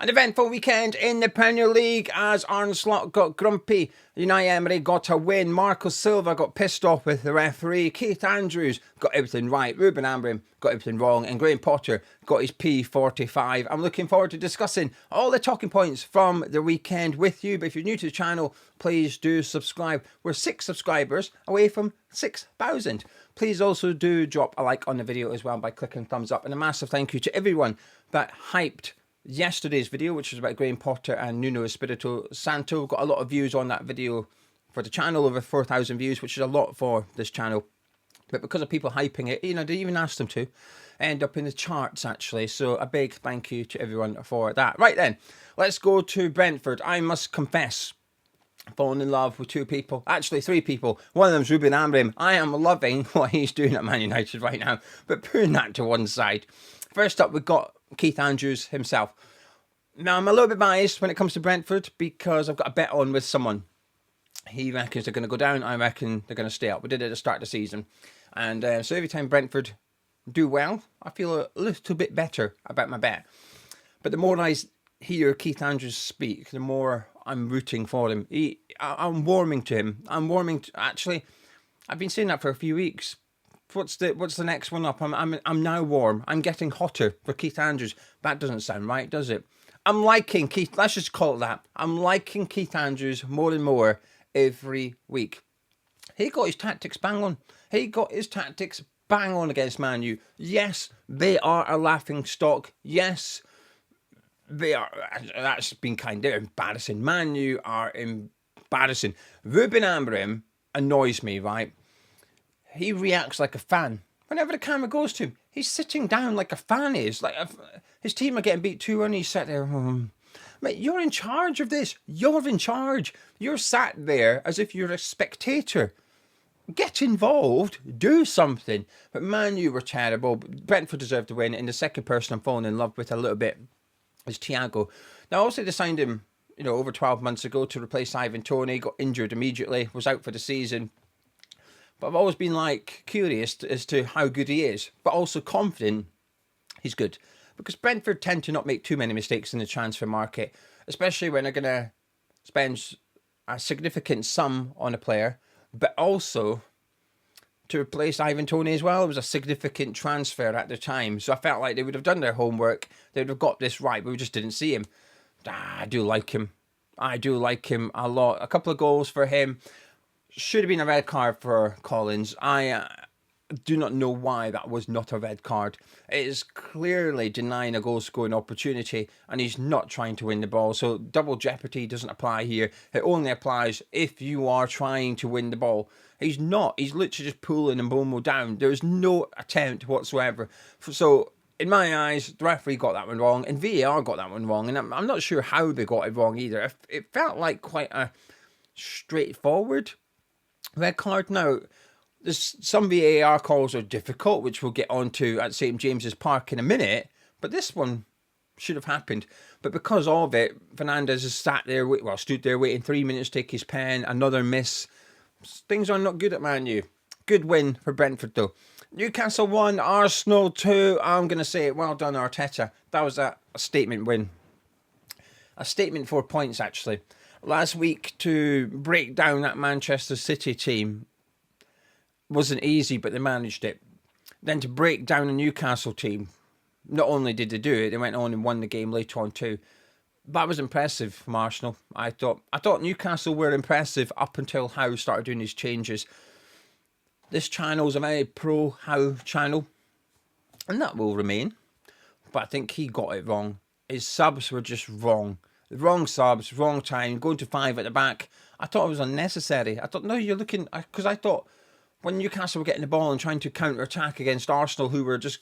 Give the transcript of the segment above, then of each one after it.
An eventful weekend in the Premier League as Arne Slot got grumpy, Unai Emery got a win, Marco Silva got pissed off with the referee, Keith Andrews got everything right, Ruben Amorim got everything wrong, and Graham Potter got his P45. I'm looking forward to discussing all the talking points from the weekend with you, but if you're new to the channel, please do subscribe. We're 6 subscribers away from 6,000. Please also do drop a like on the video as well by clicking thumbs up, and a massive thank you to everyone that hyped yesterday's video, which was about Graham Potter and Nuno Espirito Santo. We've got a lot of views on that video for the channel, over 4,000 views, which is a lot for this channel. But because of people hyping it, you know, they even asked them to end up in the charts, actually. So a big thank you to everyone for that. Right then, let's go to Brentford. I must confess, fallen in love with 2 people, actually 3 people. One of them's Ruben Amorim. I am loving what he's doing at Man United right now, but putting that to one side. First up, we've got Keith Andrews himself. Now, I'm a little bit biased when it comes to Brentford because I've got a bet on with someone. He reckons they're going to go down. I reckon they're going to stay up. We did it at the start of the season. And so every time Brentford do well, I feel a little bit better about my bet. But the more I hear Keith Andrews speak, the more I'm rooting for him. I'm warming to him. Actually, I've been saying that for a few weeks. What's the next one up? I'm now warm. I'm getting hotter for Keith Andrews. That doesn't sound right, does it? I'm liking Keith. Let's just call it that. I'm liking Keith Andrews more and more every week. He got his tactics bang on. He got his tactics bang on against Man U. Yes, they are a laughing stock. Yes, they are. That's been kind of embarrassing. Man U are embarrassing. Ruben Amorim annoys me, right? He reacts like a fan. Whenever the camera goes to him, he's sitting down like a fan is. Like his team are getting beat 2-1, and he's sat there. Mate, you're in charge of this. You're in charge. You're sat there as if you're a spectator. Get involved. Do something. But Man U were terrible. Brentford deserved to win. And the second person I'm falling in love with a little bit is Thiago. Now, also they signed him, over 12 months ago to replace Ivan Toney. Got injured immediately. Was out for the season. But I've always been curious as to how good he is, but also confident he's good. Because Brentford tend to not make too many mistakes in the transfer market, especially when they're going to spend a significant sum on a player, but also to replace Ivan Toney as well. It was a significant transfer at the time, so I felt like they would have done their homework. They would have got this right, but we just didn't see him. I do like him. I do like him a lot. A couple of goals for him. Should have been a red card for Collins. I do not know why that was not a red card. It is clearly denying a goal-scoring opportunity, and he's not trying to win the ball. So double jeopardy doesn't apply here. It only applies if you are trying to win the ball. He's not. He's literally just pulling and Bomo down. There's no attempt whatsoever. So in my eyes, the referee got that one wrong, and VAR got that one wrong. And I'm not sure how they got it wrong either. It felt like quite a straightforward red card. Now, there's some VAR calls are difficult, which we'll get onto at St James's Park in a minute, but this one should have happened. But because of it, Fernandez has stood there waiting 3 minutes to take his pen, another miss. Things are not good at Man U. Good win for Brentford though. Newcastle 1, Arsenal 2. I'm going to say it, well done Arteta. That was a statement win. A statement 4 points actually. Last week to break down that Manchester City team wasn't easy, but they managed it. Then to break down a Newcastle team, not only did they do it, they went on and won the game later on too. That was impressive from Arsenal. I thought Newcastle were impressive up until Howe started doing his changes. This channel is a very pro Howe channel, and that will remain. But I think he got it wrong. His subs were just wrong. Wrong subs, wrong time, going to 5 at the back. I thought it was unnecessary. I thought, no, you're looking... Because I thought when Newcastle were getting the ball and trying to counter-attack against Arsenal, who were just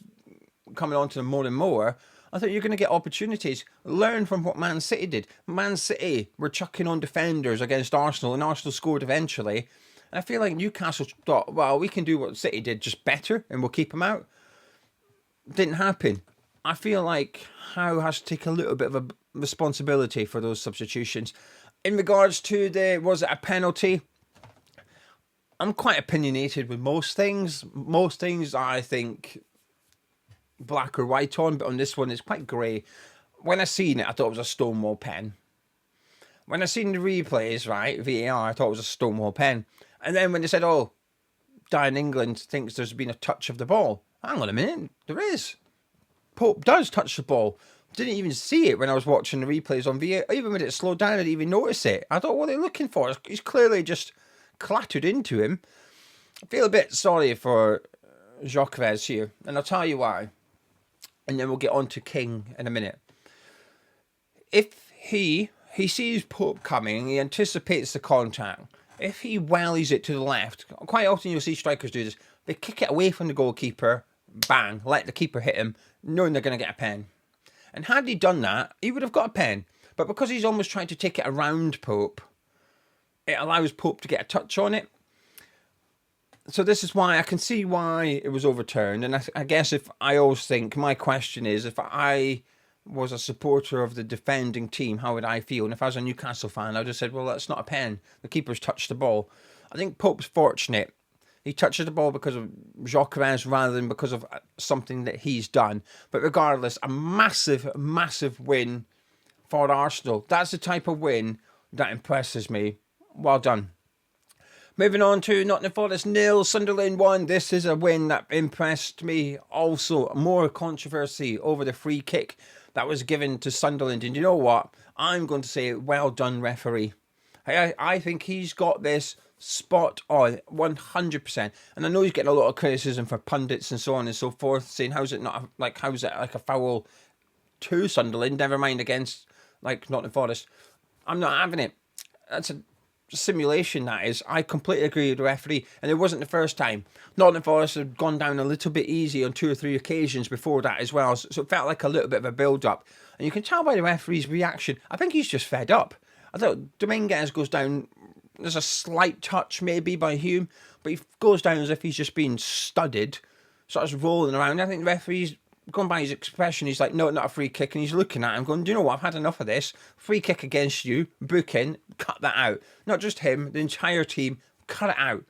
coming onto them more and more, I thought you're going to get opportunities. Learn from what Man City did. Man City were chucking on defenders against Arsenal, and Arsenal scored eventually. And I feel like Newcastle thought, well, we can do what City did, just better, and we'll keep them out. Didn't happen. I feel like Howe has to take a little bit of a responsibility for those substitutions. In regards to was it a penalty? I'm quite opinionated with most things. Most things I think black or white on, but on this one it's quite grey. when I seen it, I thought it was a Stonewall pen. When I seen the replays, right, VAR, I thought it was a Stonewall pen. And then when they said, oh, Dan England thinks there's been a touch of the ball. Hang on a minute, there is. Pope does touch the ball. Didn't even see it when I was watching the replays on VAR. Even when it slowed down, I didn't even notice it. I thought, what are they looking for? He's clearly just clattered into him. I feel a bit sorry for Jacques here, and I'll tell you why. And then we'll get on to King in a minute. If he sees Pope coming, he anticipates the contact. If he wellies it to the left, quite often you'll see strikers do this. They kick it away from the goalkeeper, bang, let the keeper hit him, knowing they're going to get a pen. And had he done that, he would have got a pen. But because he's almost trying to take it around Pope, it allows Pope to get a touch on it. So this is why I can see why it was overturned. And I guess if I always think, my question is, if I was a supporter of the defending team, how would I feel? And if I was a Newcastle fan, I would have said, well, that's not a pen. The keeper's touched the ball. I think Pope's fortunate. He touches the ball because of Jacques rather than because of something that he's done. But regardless, a massive, massive win for Arsenal. That's the type of win that impresses me. Well done. Moving on to Nottingham Forest 0, Sunderland 1. This is a win that impressed me. Also, more controversy over the free kick that was given to Sunderland. And you know what? I'm going to say, well done, referee. I think he's got this spot on 100%. And I know he's getting a lot of criticism for pundits and so on and so forth, saying how's it like a foul to Sunderland, never mind against like Nottingham Forest. I'm not having it. That's a simulation, that is. I completely agree with the referee, and it wasn't the first time. Nottingham Forest had gone down a little bit easy on 2 or 3 occasions before that as well, so it felt like a little bit of a build-up. And you can tell by the referee's reaction, I think he's just fed up. I thought Dominguez goes down. There's a slight touch maybe by Howe, but he goes down as if he's just been studded, sort of rolling around. I think the referee's going by his expression. He's like, no, not a free kick, and he's looking at him going, do you know what, I've had enough of this. Free kick against you, booking, cut that out. Not just him, the entire team, cut it out.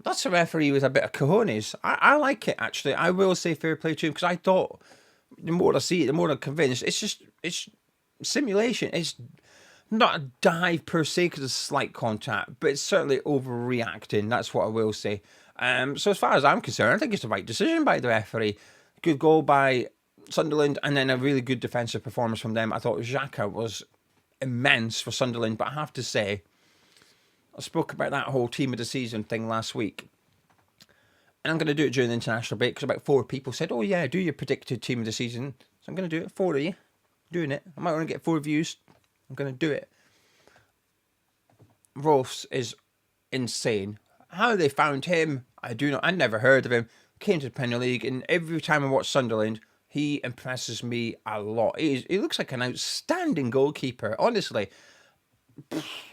That's a referee with a bit of cojones. I like it, actually. I will say fair play to him, because I thought, the more I see it, the more I'm convinced, it's simulation. It's not a dive per se because of slight contact, but it's certainly overreacting. That's what I will say. So as far as I'm concerned, I think it's the right decision by the referee. Good goal by Sunderland, and then a really good defensive performance from them. I thought Xhaka was immense for Sunderland, but I have to say, I spoke about that whole team of the season thing last week, and I'm going to do it during the international break because about 4 people said, oh yeah, do your predicted team of the season. So I'm going to do it. 4 of you doing it. I might want to get 4 views. I'm going to do it. Rolfs is insane. How they found him, I do not. I never heard of him. Came to the Premier League, and every time I watch Sunderland, he impresses me a lot. He looks like an outstanding goalkeeper. Honestly,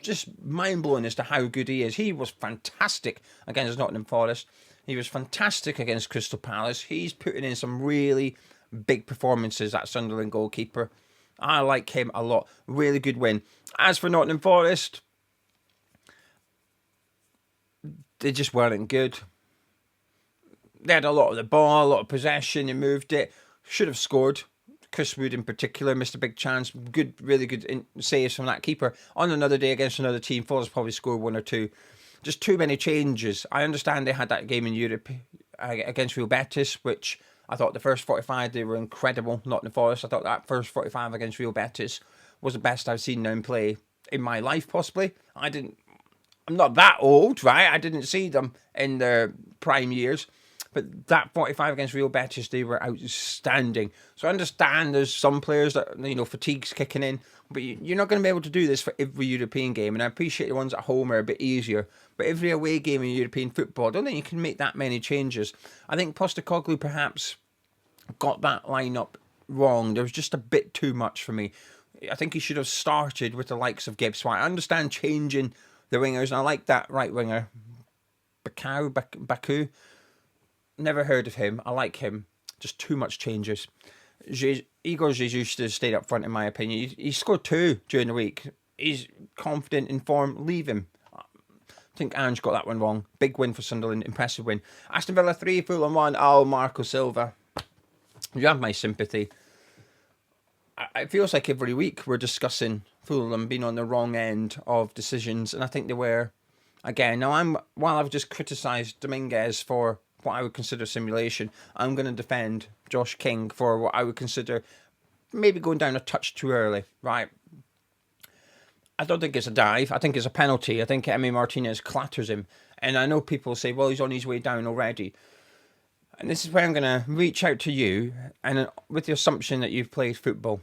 just mind blowing as to how good he is. He was fantastic against Nottingham Forest. He was fantastic against Crystal Palace. He's putting in some really big performances, that Sunderland goalkeeper. I like him a lot. Really good win. As for Nottingham Forest, they just weren't good. They had a lot of the ball, a lot of possession. They moved it. Should have scored. Chris Wood in particular missed a big chance. Good, really good saves from that keeper. On another day against another team, Forest probably scored 1 or 2. Just too many changes. I understand they had that game in Europe against Real Betis, which I thought the first 45, they were incredible. Nottingham Forest, I thought that first 45 against Real Betis was the best I've seen them play in my life, possibly. I'm not that old, right? I didn't see them in their prime years. But that 45 against Real Betis, they were outstanding. So I understand there's some players that, fatigue's kicking in. But you're not going to be able to do this for every European game. And I appreciate the ones at home are a bit easier. But every away game in European football, I don't think you can make that many changes. I think Postecoglou perhaps got that lineup wrong. There was just a bit too much for me. I think he should have started with the likes of Gibbs White. I understand changing the wingers, and I like that right winger, Baku. Never heard of him. I like him. Just too much changes. Igor Jesus should have stayed up front, in my opinion. He scored 2 during the week. He's confident, in form. Leave him. I think Ange got that one wrong. Big win for Sunderland. Impressive win. Aston Villa 3, Fulham 1. Oh, Marco Silva. You have my sympathy. it feels like every week we're discussing Fulham being on the wrong end of decisions, and I think they were again. Now, while I've just criticised Dominguez for what I would consider simulation, I'm going to defend Josh King for what I would consider maybe going down a touch too early. Right? I don't think it's a dive. I think it's a penalty. I think Emi Martinez clatters him, and I know people say, "Well, he's on his way down already." And this is where I'm going to reach out to you, and with the assumption that you've played football.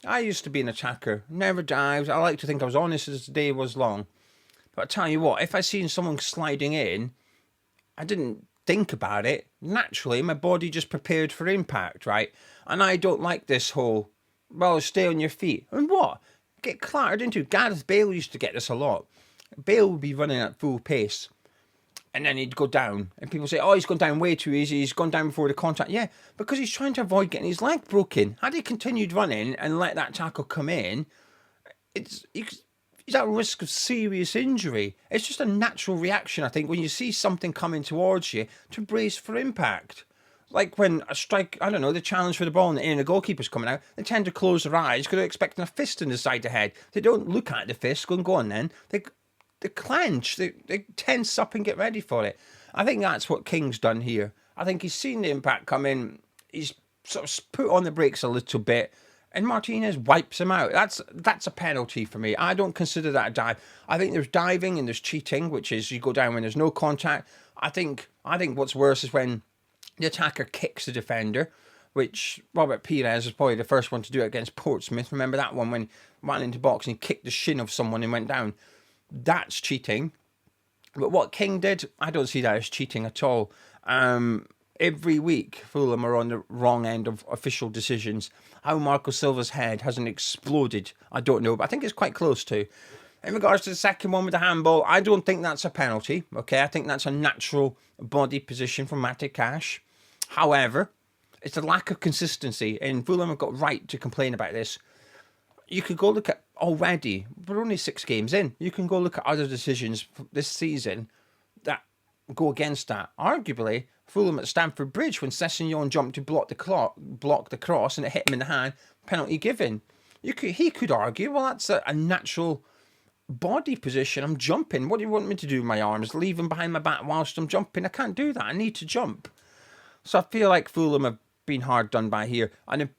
I used to be an attacker, never dived. I like to think I was honest as the day was long. But I tell you what, if I seen someone sliding in, I didn't think about it. Naturally, my body just prepared for impact, right? And I don't like this whole, well, stay on your feet. And what? Get clattered into. Gareth Bale used to get this a lot. Bale would be running at full pace, and then he'd go down. And people say, oh, he's gone down way too easy. He's gone down before the contact. Yeah, because he's trying to avoid getting his leg broken. Had he continued running and let that tackle come in, he's at risk of serious injury. It's just a natural reaction, I think, when you see something coming towards you to brace for impact. Like when a strike, I don't know, the challenge for the ball and the goalkeeper's coming out, they tend to close their eyes because they're expecting a fist in the side of the head. They don't look at the fist, go on then. They clench, they tense up and get ready for it. I think that's what King's done here. I think he's seen the impact come in. He's sort of put on the brakes a little bit, and Martinez wipes him out. That's a penalty for me. I don't consider that a dive. I think there's diving and there's cheating, which is you go down when there's no contact. I think what's worse is when the attacker kicks the defender, which Robert Pires was probably the first one to do it against Portsmouth. Remember that one when he ran into box and he kicked the shin of someone and went down? That's cheating. But what King did, I don't see that as cheating at all. Every week, Fulham are on the wrong end of official decisions. How Marco Silva's head hasn't exploded, I don't know, but I think it's quite close to. In regards to the second one with the handball, I don't think that's a penalty. Okay, I think that's a natural body position from Matty Cash. However, it's a lack of consistency, and Fulham have got right to complain about this. You could go look at already, we're only 6 games in, you can go look at other decisions this season that go against that. Arguably, Fulham at Stamford Bridge when Sessegnon jumped to block the cross and it hit him in the hand, penalty given. He could argue, well, that's a natural body position. I'm jumping. What do you want me to do with my arms? Leave them behind my back whilst I'm jumping? I can't do that. I need to jump. So I feel like Fulham have been hard done by here. An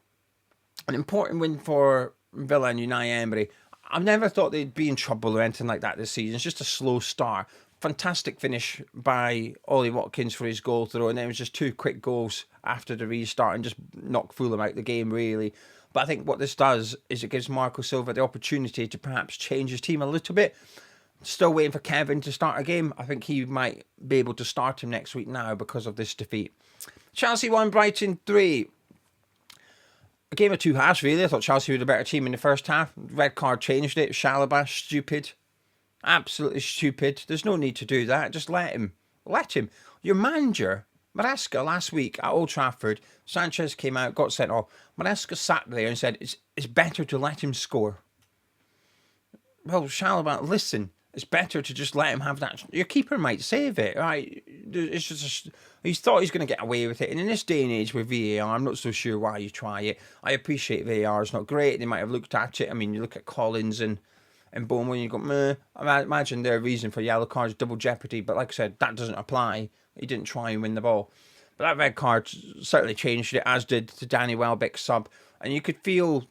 important win for Villa and Unai Emery. I've never thought they'd be in trouble or anything like that this season. It's just a slow start. Fantastic finish by Ollie Watkins for his goal throw, and then it was just 2 quick goals after the restart and just knocked Fulham out the game, really. But I think what this does is it gives Marco Silva the opportunity to perhaps change his team a little bit. Still waiting for Kevin to start a game. I think he might be able to start him next week now because of this defeat. Chelsea 1, Brighton 3. A game of 2 halves, really. I thought Chelsea were the better team in the first half. Red card changed it. Chalobah, stupid. Absolutely stupid. There's no need to do that. Just let him. Let him. Your manager, Maresca, last week at Old Trafford, Sanchez came out, got sent off. Maresca sat there and said, it's better to let him score. Well, Chalobah, listen. It's better to just let him have that. Your keeper might save it, right? It's just he thought he's going to get away with it. And in this day and age with VAR, I'm not so sure why you try it. I appreciate VAR is not great. They might have looked at it. I mean, you look at Collins and Bowman, you go, meh. I imagine their reason for yellow cards, double jeopardy. But like I said, that doesn't apply. He didn't try and win the ball. But that red card certainly changed it, as did the Danny Welbeck sub. And you could feel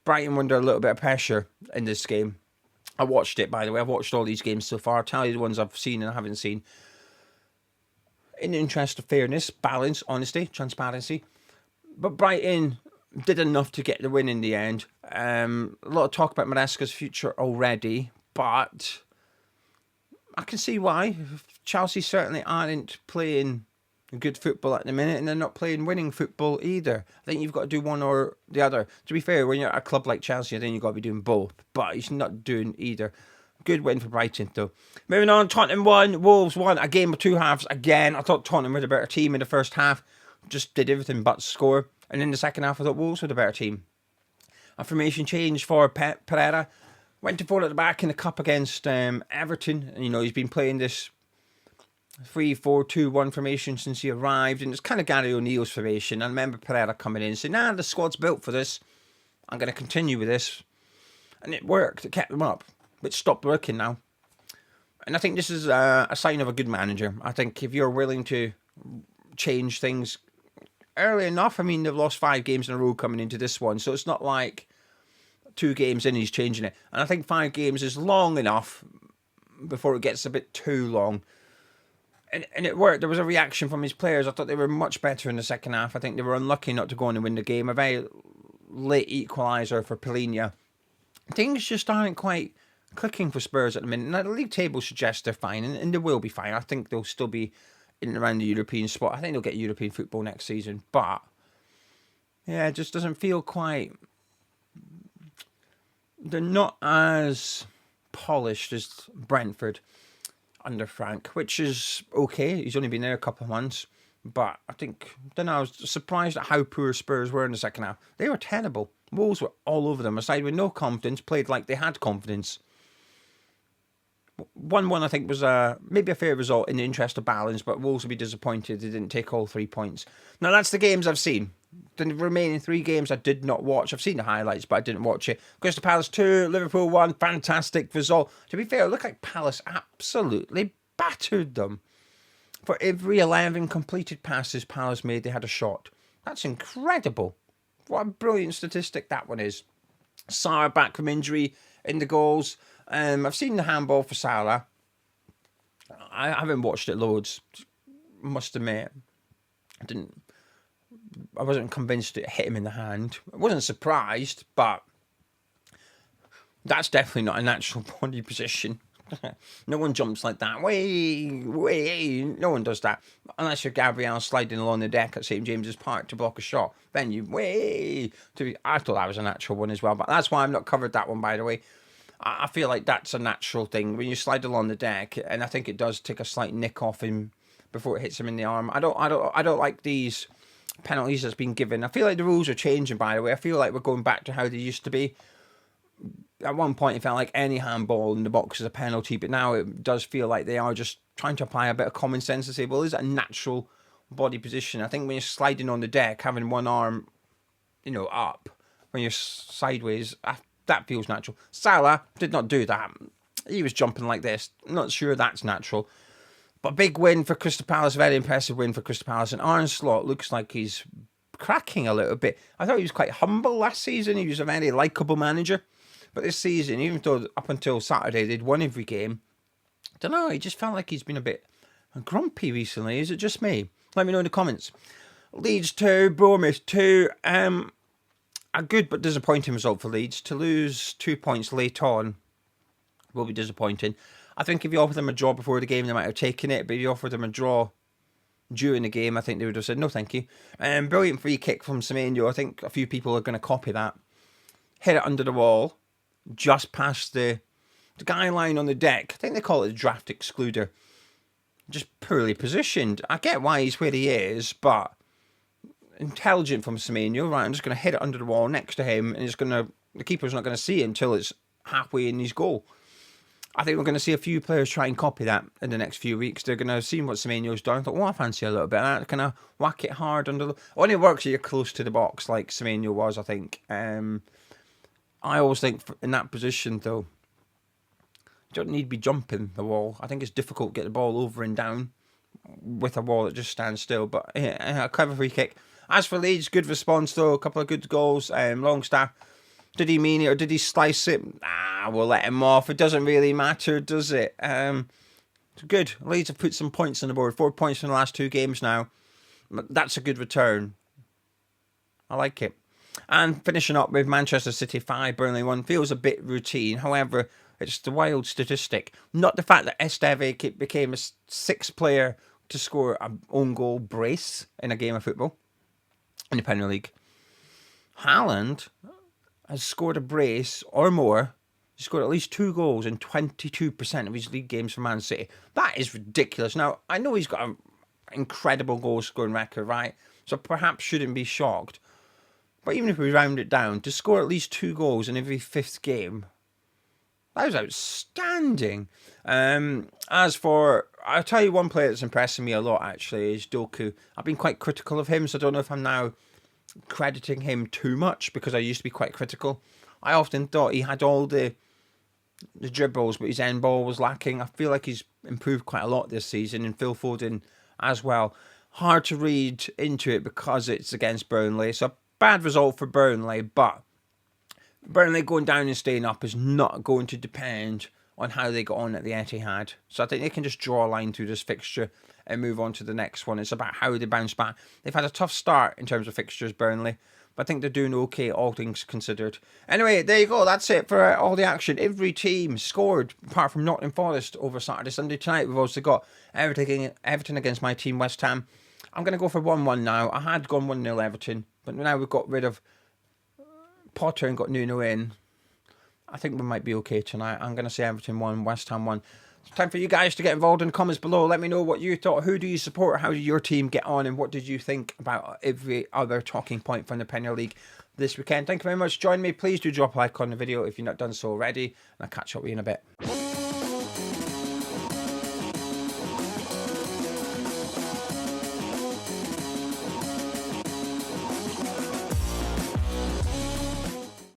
Brighton under a little bit of pressure in this game. I watched it, by the way. I've watched all these games so far. I'll tell you the ones I've seen and I haven't seen. In the interest of fairness, balance, honesty, transparency. But Brighton did enough to get the win in the end. A lot of talk about Maresca's future already, but I can see why. Chelsea certainly aren't playing good football at the minute, and they're not playing winning football either. I think you've got to do one or the other. To be fair, when you're at a club like Chelsea, I think you've got to be doing both, but he's not doing either. Good win for Brighton, though. Moving on, Tottenham 1, Wolves 1. A game of 2 halves again. I thought Tottenham were the better team in the first half. Just did everything but score. And in the second half, I thought Wolves were the better team. A formation change for Pereira. Went to 4 at the back in the cup against Everton. And, you know, he's been playing this 3-4-2-1 formation since he arrived, and it's kind of Gary O'Neill's formation. I remember Pereira coming in and saying, the squad's built for this. I'm going to continue with this. And it worked. It kept them up. But stopped working now. And I think this is a sign of a good manager. I think if you're willing to change things early enough, I mean, they've lost 5 games in a row coming into this one. So it's not like 2 games in, he's changing it. And I think 5 games is long enough before it gets a bit too long. And it worked. There was a reaction from his players. I thought they were much better in the second half. I think they were unlucky not to go on and win the game. A very late equaliser for Polina. Things just aren't quite clicking for Spurs at the minute. Now, the league table suggests they're fine, and they will be fine. I think they'll still be in and around the European spot. I think they'll get European football next season. But, yeah, it just doesn't feel quite... They're not as polished as Brentford under Frank, which is okay. He's only been there a couple of months. But I I was surprised at how poor Spurs were in the second half. They were terrible. Wolves were all over them. A side with no confidence, played like they had confidence. 1-1, I think, was maybe a fair result in the interest of balance, but Wolves will be disappointed they didn't take all 3 points. Now, that's the games I've seen. The remaining 3 games I did not watch. I've seen the highlights, but I didn't watch it. Crystal Palace 2, Liverpool 1, fantastic result. To be fair, it looked like Palace absolutely battered them. For every 11 completed passes Palace made, they had a shot. That's incredible. What a brilliant statistic that one is. Salah back from injury in the goals. I've seen the handball for Salah. I haven't watched it loads. Must admit, I wasn't convinced it hit him in the hand. I wasn't surprised, but that's definitely not a natural body position. No one jumps like that. Way. No one does that. Unless you're Gabriel sliding along the deck at St. James's Park to block a shot. Then you I thought that was a natural one as well. But that's why I've not covered that one, by the way. I feel like that's a natural thing. When you slide along the deck, and I think it does take a slight nick off him before it hits him in the arm. I don't like these penalties that's been given. I feel like the rules are changing, by the way. I feel like we're going back to how they used to be. At one point, it felt like any handball in the box is a penalty, but now it does feel like they are just trying to apply a bit of common sense and say, well, is it a natural body position? I think when you're sliding on the deck, having one arm, up, when you're sideways, that feels natural. Salah did not do that. He was jumping like this. I'm not sure that's natural. But big win for Crystal Palace, very impressive win for Crystal Palace. And Arne Slot looks like he's cracking a little bit. I thought he was quite humble last season. He was a very likeable manager. But this season, even though up until Saturday they'd won every game, I don't know, it just felt like he's been a bit grumpy recently. Is it just me? Let me know in the comments. Leeds 2, Bournemouth 2. A good but disappointing result for Leeds. To lose 2 points late on will be disappointing. I think if you offered them a draw before the game, they might have taken it. But if you offered them a draw during the game, I think they would have said, no, thank you. Brilliant free kick from Semenyo. I think a few people are going to copy that. Hit it under the wall. Just past the guy lying on the deck. I think they call it a draft excluder. Just poorly positioned. I get why he's where he is, but intelligent from Semenyo. Right, I'm just going to hit it under the wall next to him, and the keeper's not going to see it until it's halfway in his goal. I think we're going to see a few players try and copy that in the next few weeks. They're going to see what Semenyo's done. I thought, I fancy a little bit of that. Kind of whack it hard under the... Only works if you're close to the box, like Semenyo was, I think. I always think in that position, though, you don't need to be jumping the wall. I think it's difficult to get the ball over and down with a wall that just stands still. But yeah, a clever free kick. As for Leeds, good response, though. A couple of good goals. Longstaff, did he mean it or did he slice it? We'll let him off. It doesn't really matter, does it? Good. Leeds have put some points on the board. 4 points in the last 2 games now. That's a good return. I like it. And finishing up with Manchester City 5, Burnley 1. Feels a bit routine. However, it's the wild statistic. Not the fact that Esteve became a 6th player to score an own goal brace in a game of football in the Premier League. Haaland has scored a brace or more. He scored at least 2 goals in 22% of his league games for Man City. That is ridiculous. Now, I know he's got an incredible goal scoring record, right? So perhaps shouldn't be shocked. But even if we round it down, to score at least 2 goals in every 5th game, that was outstanding. As for, I'll tell you one player that's impressing me a lot, actually, is Doku. I've been quite critical of him, so I don't know if I'm now crediting him too much because I used to be quite critical. I often thought he had all the dribbles, but his end ball was lacking. I feel like he's improved quite a lot this season, and Phil Foden as well. Hard to read into it because it's against Burnley. It's a bad result for Burnley, but Burnley going down and staying up is not going to depend on how they got on at the Etihad. So I think they can just draw a line through this fixture and move on to the next one. It's about how they bounce back. They've had a tough start in terms of fixtures, Burnley, but I think they're doing okay, all things considered. Anyway, there you go. That's it for all the action. Every team scored, apart from Nottingham Forest over Saturday, Sunday. Tonight, we've also got Everton against my team, West Ham. I'm going to go for 1-1 now. I had gone 1-0 Everton, but now we've got rid of Potter and got Nuno in. I think we might be okay tonight. I'm going to say Everton 1, West Ham 1. It's time for you guys to get involved in the comments below. Let me know what you thought. Who do you support? How did your team get on? And what did you think about every other talking point from the Premier League this weekend? Thank you very much. Join me. Please do drop a like on the video if you've not done so already. And I'll catch up with you in a bit.